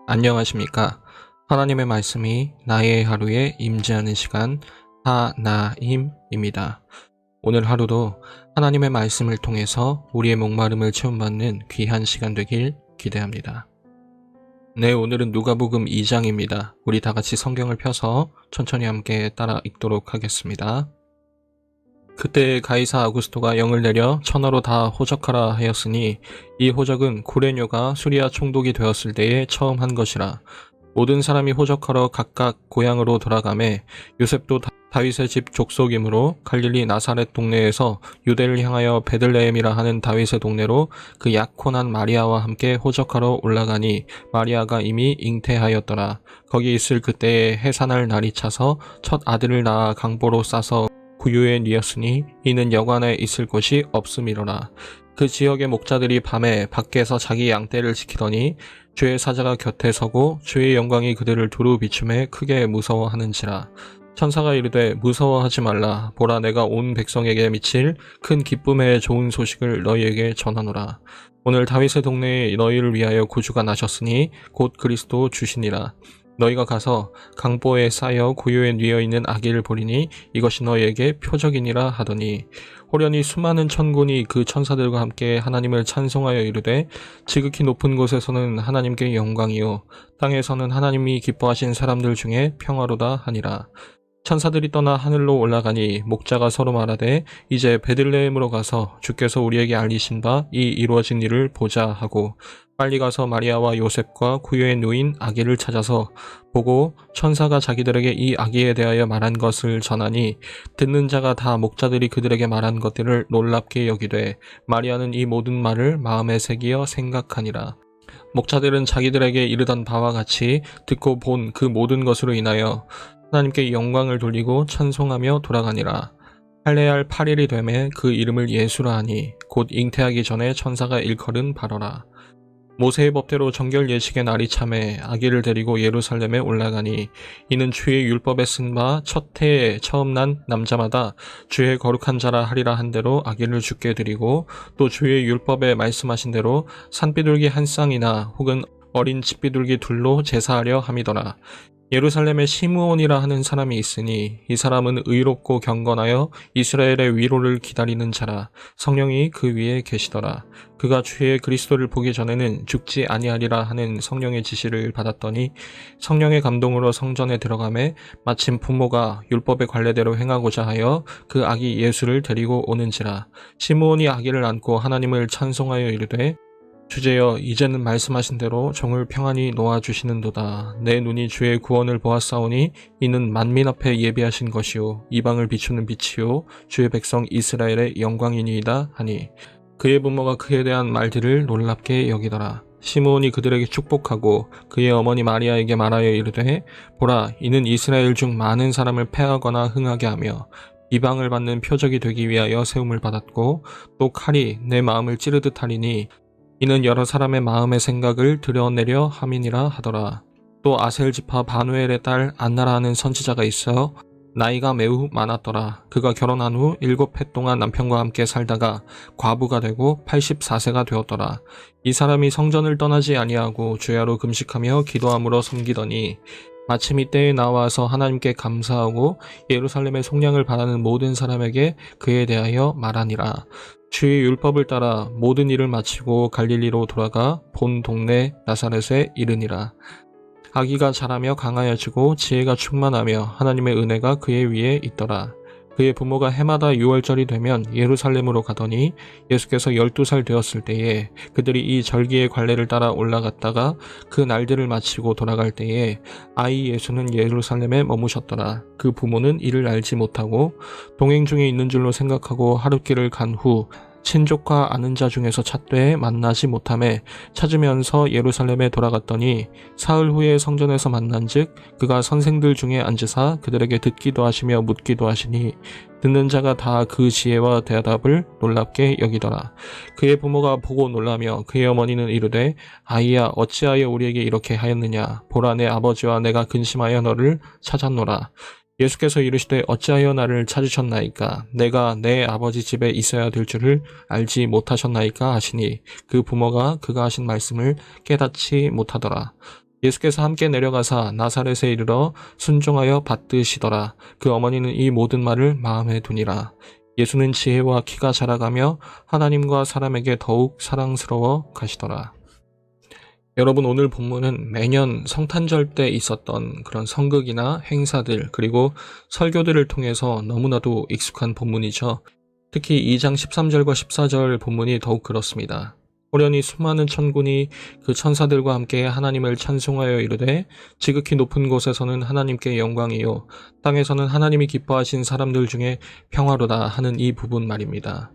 안녕하십니까. 하나님의 말씀이 나의 하루에 임재하는 시간 하나임입니다. 오늘 하루도 하나님의 말씀을 통해서 우리의 목마름을 체험받는 귀한 시간 되길 기대합니다. 네, 오늘은 누가복음 2장입니다. 우리 다 같이 성경을 펴서 천천히 함께 따라 읽도록 하겠습니다. 그때 가이사 아구스토가 영을 내려 천하로 다 호적하라 하였으니 이 호적은 구레뇨가 수리아 총독이 되었을 때에 처음 한 것이라. 모든 사람이 호적하러 각각 고향으로 돌아가매 요셉도 다윗의 집 족속이므로 갈릴리 나사렛 동네에서 유대를 향하여 베들레헴이라 하는 다윗의 동네로 그 약혼한 마리아와 함께 호적하러 올라가니 마리아가 이미 잉태하였더라. 거기 있을 그때에 해산할 날이 차서 첫 아들을 낳아 강보로 싸서 구유에 뉘었으니 이는 여관에 있을 곳이 없음이로라. 그 지역의 목자들이 밤에 밖에서 자기 양떼를 지키더니 주의 사자가 곁에 서고 주의 영광이 그들을 두루 비춤에 크게 무서워하는지라. 천사가 이르되 무서워하지 말라. 보라, 내가 온 백성에게 미칠 큰 기쁨의 좋은 소식을 너희에게 전하노라. 오늘 다윗의 동네에 너희를 위하여 구주가 나셨으니 곧 그리스도 주시니라. 너희가 가서 강보에 쌓여 구유에 뉘어 있는 아기를 보리니 이것이 너희에게 표적이니라 하더니, 호련히 수많은 천군이 그 천사들과 함께 하나님을 찬송하여 이르되 지극히 높은 곳에서는 하나님께 영광이요 땅에서는 하나님이 기뻐하신 사람들 중에 평화로다 하니라. 천사들이 떠나 하늘로 올라가니 목자가 서로 말하되 이제 베들레헴으로 가서 주께서 우리에게 알리신 바 이 이루어진 일을 보자 하고 빨리 가서 마리아와 요셉과 구유에 누인 아기를 찾아서 보고 천사가 자기들에게 이 아기에 대하여 말한 것을 전하니 듣는 자가 다 목자들이 그들에게 말한 것들을 놀랍게 여기되 마리아는 이 모든 말을 마음에 새기어 생각하니라. 목자들은 자기들에게 이르던 바와 같이 듣고 본 그 모든 것으로 인하여 하나님께 영광을 돌리고 찬송하며 돌아가니라. 할례할 8일이 되매 그 이름을 예수라 하니 곧 잉태하기 전에 천사가 일컬은 바로라. 모세의 법대로 정결 예식의 날이 참에 아기를 데리고 예루살렘에 올라가니 이는 주의 율법에 쓴 바 첫 해에 처음 난 남자마다 주의 거룩한 자라 하리라 한 대로 아기를 주께 드리고 또 주의 율법에 말씀하신 대로 산비둘기 한 쌍이나 혹은 어린 집비둘기 둘로 제사하려 함이더라. 예루살렘에 시므온이라 하는 사람이 있으니 이 사람은 의롭고 경건하여 이스라엘의 위로를 기다리는 자라. 성령이 그 위에 계시더라. 그가 주의 그리스도를 보기 전에는 죽지 아니하리라 하는 성령의 지시를 받았더니 성령의 감동으로 성전에 들어가매 마침 부모가 율법의 관례대로 행하고자 하여 그 아기 예수를 데리고 오는지라. 시므온이 아기를 안고 하나님을 찬송하여 이르되 주제여, 이제는 말씀하신 대로 종을 평안히 놓아주시는도다. 내 눈이 주의 구원을 보았사오니 이는 만민 앞에 예비하신 것이요 이방을 비추는 빛이요 주의 백성 이스라엘의 영광이니이다 하니 그의 부모가 그에 대한 말들을 놀랍게 여기더라. 시므온이 그들에게 축복하고 그의 어머니 마리아에게 말하여 이르되 보라, 이는 이스라엘 중 많은 사람을 패하거나 흥하게 하며 이방을 받는 표적이 되기 위하여 세움을 받았고 또 칼이 내 마음을 찌르듯 하리니 이는 여러 사람의 마음의 생각을 드러내려 함이니라 하더라. 또 아셀 지파 바누엘의 딸 안나라 하는 선지자가 있어 나이가 매우 많았더라. 그가 결혼한 후 7해 동안 남편과 함께 살다가 과부가 되고 84세가 되었더라. 이 사람이 성전을 떠나지 아니하고 주야로 금식하며 기도함으로 섬기더니 마침 이때에 나와서 하나님께 감사하고 예루살렘의 속량을 바라는 모든 사람에게 그에 대하여 말하니라. 주의 율법을 따라 모든 일을 마치고 갈릴리로 돌아가 본 동네 나사렛에 이르니라. 아기가 자라며 강하여지고 지혜가 충만하며 하나님의 은혜가 그의 위에 있더라. 그의 부모가 해마다 유월절이 되면 예루살렘으로 가더니 예수께서 12살 되었을 때에 그들이 이 절기의 관례를 따라 올라갔다가 그 날들을 마치고 돌아갈 때에 아이 예수는 예루살렘에 머무셨더라. 그 부모는 이를 알지 못하고 동행 중에 있는 줄로 생각하고 하룻길을 간 후 친족과 아는 자 중에서 찾되 만나지 못하매 찾으면서 예루살렘에 돌아갔더니 사흘 후에 성전에서 만난즉 그가 선생들 중에 앉으사 그들에게 듣기도 하시며 묻기도 하시니 듣는 자가 다 그 지혜와 대답을 놀랍게 여기더라. 그의 부모가 보고 놀라며 그의 어머니는 이르되 아이야, 어찌하여 우리에게 이렇게 하였느냐. 보라, 내 아버지와 내가 근심하여 너를 찾았노라. 예수께서 이르시되 어찌하여 나를 찾으셨나이까? 내가 내 아버지 집에 있어야 될 줄을 알지 못하셨나이까? 하시니 그 부모가 그가 하신 말씀을 깨닫지 못하더라. 예수께서 함께 내려가사 나사렛에 이르러 순종하여 받드시더라. 그 어머니는 이 모든 말을 마음에 두니라. 예수는 지혜와 키가 자라가며 하나님과 사람에게 더욱 사랑스러워 가시더라. 여러분, 오늘 본문은 매년 성탄절 때 있었던 그런 성극이나 행사들, 그리고 설교들을 통해서 너무나도 익숙한 본문이죠. 특히 2장 13절과 14절 본문이 더욱 그렇습니다. 호련히 수많은 천군이 그 천사들과 함께 하나님을 찬송하여 이르되 지극히 높은 곳에서는 하나님께 영광이요 땅에서는 하나님이 기뻐하신 사람들 중에 평화로다 하는 이 부분 말입니다.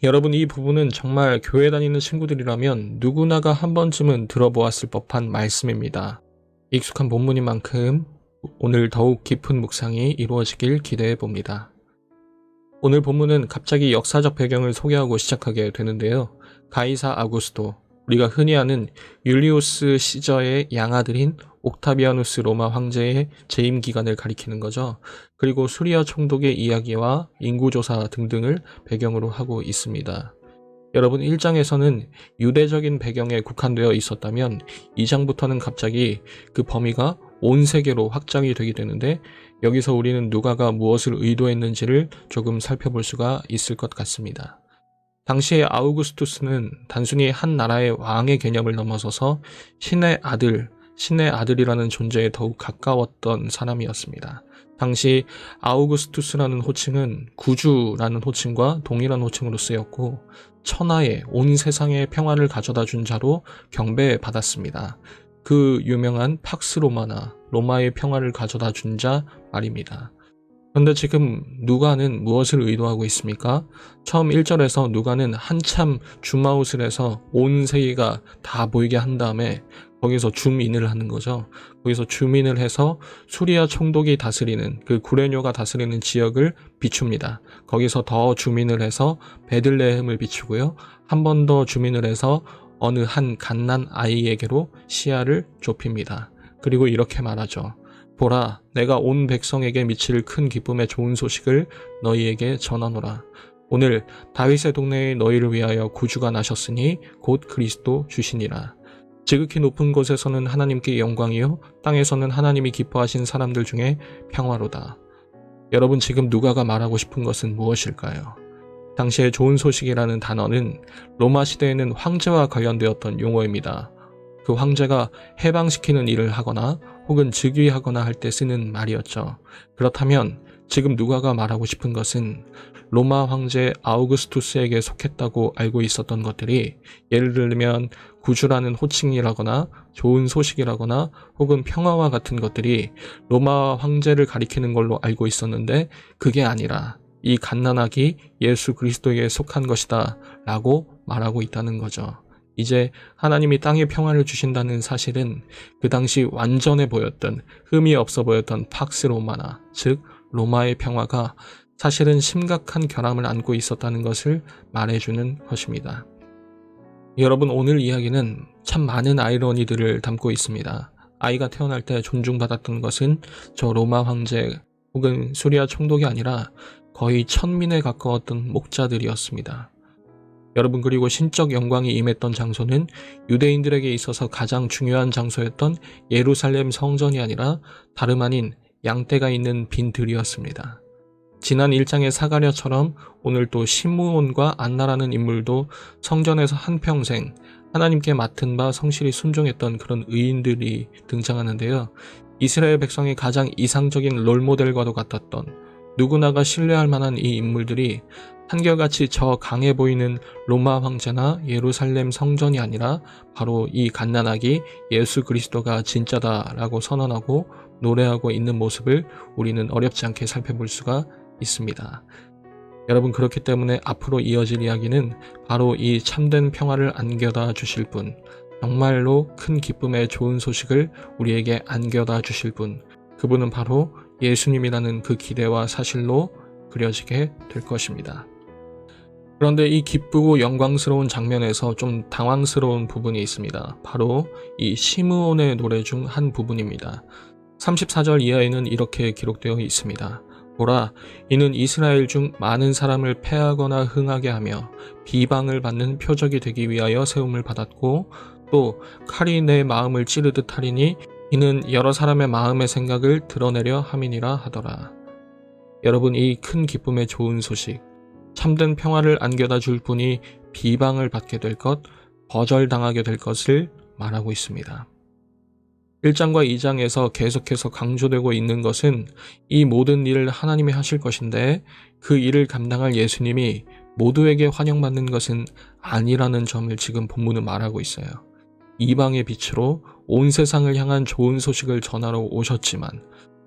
여러분, 이 부분은 정말 교회 다니는 친구들이라면 누구나가 한 번쯤은 들어보았을 법한 말씀입니다. 익숙한 본문인 만큼 오늘 더욱 깊은 묵상이 이루어지길 기대해 봅니다. 오늘 본문은 갑자기 역사적 배경을 소개하고 시작하게 되는데요. 가이사 아구스토, 우리가 흔히 아는 율리우스 시저의 양아들인 옥타비아누스 로마 황제의 재임 기간을 가리키는 거죠. 그리고 수리아 총독의 이야기와 인구조사 등등을 배경으로 하고 있습니다. 여러분, 1장에서는 유대적인 배경에 국한되어 있었다면 2장부터는 갑자기 그 범위가 온 세계로 확장이 되게 되는데, 여기서 우리는 누가가 무엇을 의도했는지를 조금 살펴볼 수가 있을 것 같습니다. 당시에 아우구스투스는 단순히 한 나라의 왕의 개념을 넘어서서 신의 아들이라는 존재에 더욱 가까웠던 사람이었습니다. 당시 아우구스투스라는 호칭은 구주라는 호칭과 동일한 호칭으로 쓰였고 천하의 온 세상의 평화를 가져다 준 자로 경배받았습니다. 그 유명한 팍스 로마나 로마의 평화를 가져다 준 자 말입니다. 그런데 지금 누가는 무엇을 의도하고 있습니까? 처음 1절에서 누가는 한참 줌아웃을 해서 온 세계가 다 보이게 한 다음에 거기서 줌인을 하는 거죠. 거기서 줌인을 해서 수리아 총독이 다스리는 그 구레뇨가 다스리는 지역을 비춥니다. 거기서 더 줌인을 해서 베들레헴을 비추고요. 한 번 더 줌인을 해서 어느 한 갓난 아이에게로 시야를 좁힙니다. 그리고 이렇게 말하죠. 보라, 내가 온 백성에게 미칠 큰 기쁨의 좋은 소식을 너희에게 전하노라. 오늘 다윗의 동네에 너희를 위하여 구주가 나셨으니 곧 그리스도 주시니라. 지극히 높은 곳에서는 하나님께 영광이요 땅에서는 하나님이 기뻐하신 사람들 중에 평화로다. 여러분, 지금 누가가 말하고 싶은 것은 무엇일까요? 당시의 좋은 소식이라는 단어는 로마 시대에는 황제와 관련되었던 용어입니다. 그 황제가 해방시키는 일을 하거나 혹은 즉위하거나 할 때 쓰는 말이었죠. 그렇다면 지금 누가가 말하고 싶은 것은 로마 황제 아우구스투스에게 속했다고 알고 있었던 것들이, 예를 들면 구주라는 호칭이라거나 좋은 소식이라거나 혹은 평화와 같은 것들이 로마 황제를 가리키는 걸로 알고 있었는데, 그게 아니라 이 갓난아기 예수 그리스도에게 속한 것이다 라고 말하고 있다는 거죠. 이제 하나님이 땅에 평화를 주신다는 사실은 그 당시 완전해 보였던, 흠이 없어 보였던 팍스 로마나, 즉 로마의 평화가 사실은 심각한 결함을 안고 있었다는 것을 말해주는 것입니다. 여러분, 오늘 이야기는 참 많은 아이러니들을 담고 있습니다. 아이가 태어날 때 존중받았던 것은 저 로마 황제 혹은 수리아 총독이 아니라 거의 천민에 가까웠던 목자들이었습니다. 여러분, 그리고 신적 영광이 임했던 장소는 유대인들에게 있어서 가장 중요한 장소였던 예루살렘 성전이 아니라 다름 아닌 양떼가 있는 빈 들이었습니다. 지난 1장의 사가랴처럼 오늘 또 시므온과 안나라는 인물도 성전에서 한평생 하나님께 맡은 바 성실히 순종했던 그런 의인들이 등장하는데요. 이스라엘 백성의 가장 이상적인 롤모델과도 같았던, 누구나가 신뢰할 만한 이 인물들이 한결같이 저 강해 보이는 로마 황제나 예루살렘 성전이 아니라 바로 이 갓난아기 예수 그리스도가 진짜다라고 선언하고 노래하고 있는 모습을 우리는 어렵지 않게 살펴볼 수가 있습니다. 여러분, 그렇기 때문에 앞으로 이어질 이야기는 바로 이 참된 평화를 안겨다 주실 분, 정말로 큰 기쁨의 좋은 소식을 우리에게 안겨다 주실 분, 그분은 바로 예수님이라는 그 기대와 사실로 그려지게 될 것입니다. 그런데 이 기쁘고 영광스러운 장면에서 좀 당황스러운 부분이 있습니다. 바로 이 시므온의 노래 중 한 부분입니다. 34절 이하에는 이렇게 기록되어 있습니다. 보라, 이는 이스라엘 중 많은 사람을 패하거나 흥하게 하며 비방을 받는 표적이 되기 위하여 세움을 받았고, 또 칼이 내 마음을 찌르듯 하리니 이는 여러 사람의 마음의 생각을 드러내려 함이니라 하더라. 여러분, 이 큰 기쁨의 좋은 소식, 참된 평화를 안겨다 줄 분이 비방을 받게 될 것, 거절당하게 될 것을 말하고 있습니다. 1장과 2장에서 계속해서 강조되고 있는 것은 이 모든 일을 하나님이 하실 것인데, 그 일을 감당할 예수님이 모두에게 환영받는 것은 아니라는 점을 지금 본문은 말하고 있어요. 이방의 빛으로 온 세상을 향한 좋은 소식을 전하러 오셨지만,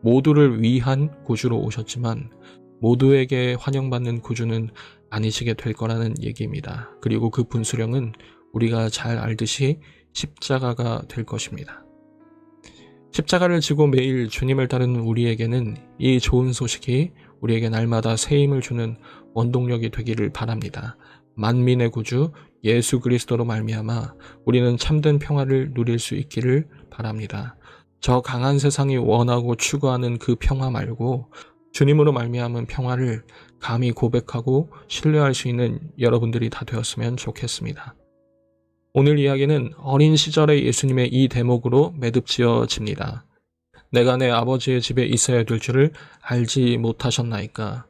모두를 위한 구주로 오셨지만 모두에게 환영받는 구주는 아니시게 될 거라는 얘기입니다. 그리고 그 분수령은 우리가 잘 알듯이 십자가가 될 것입니다. 십자가를 지고 매일 주님을 따르는 우리에게는 이 좋은 소식이 우리에게 날마다 새 힘을 주는 원동력이 되기를 바랍니다. 만민의 구주 예수 그리스도로 말미암아 우리는 참된 평화를 누릴 수 있기를 바랍니다. 저 강한 세상이 원하고 추구하는 그 평화 말고 주님으로 말미암은 평화를 감히 고백하고 신뢰할 수 있는 여러분들이 다 되었으면 좋겠습니다. 오늘 이야기는 어린 시절의 예수님의 이 대목으로 매듭지어집니다. 내가 내 아버지의 집에 있어야 될 줄을 알지 못하셨나이까.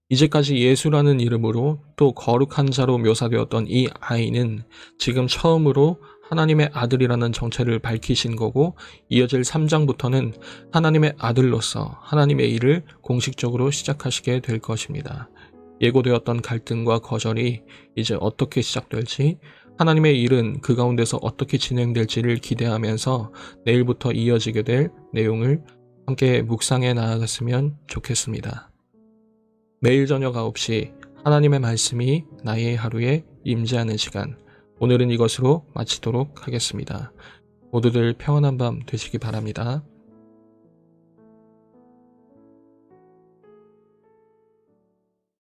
이제까지 예수라는 이름으로 또 거룩한 자로 묘사되었던 이 아이는 지금 처음으로 하나님의 아들이라는 정체를 밝히신 거고, 이어질 3장부터는 하나님의 아들로서 하나님의 일을 공식적으로 시작하시게 될 것입니다. 예고되었던 갈등과 거절이 이제 어떻게 시작될지, 하나님의 일은 그 가운데서 어떻게 진행될지를 기대하면서 내일부터 이어지게 될 내용을 함께 묵상해 나아갔으면 좋겠습니다. 매일 저녁 9시 하나님의 말씀이 나의 하루에 임재하는 시간, 오늘은 이것으로 마치도록 하겠습니다. 모두들 평안한 밤 되시기 바랍니다.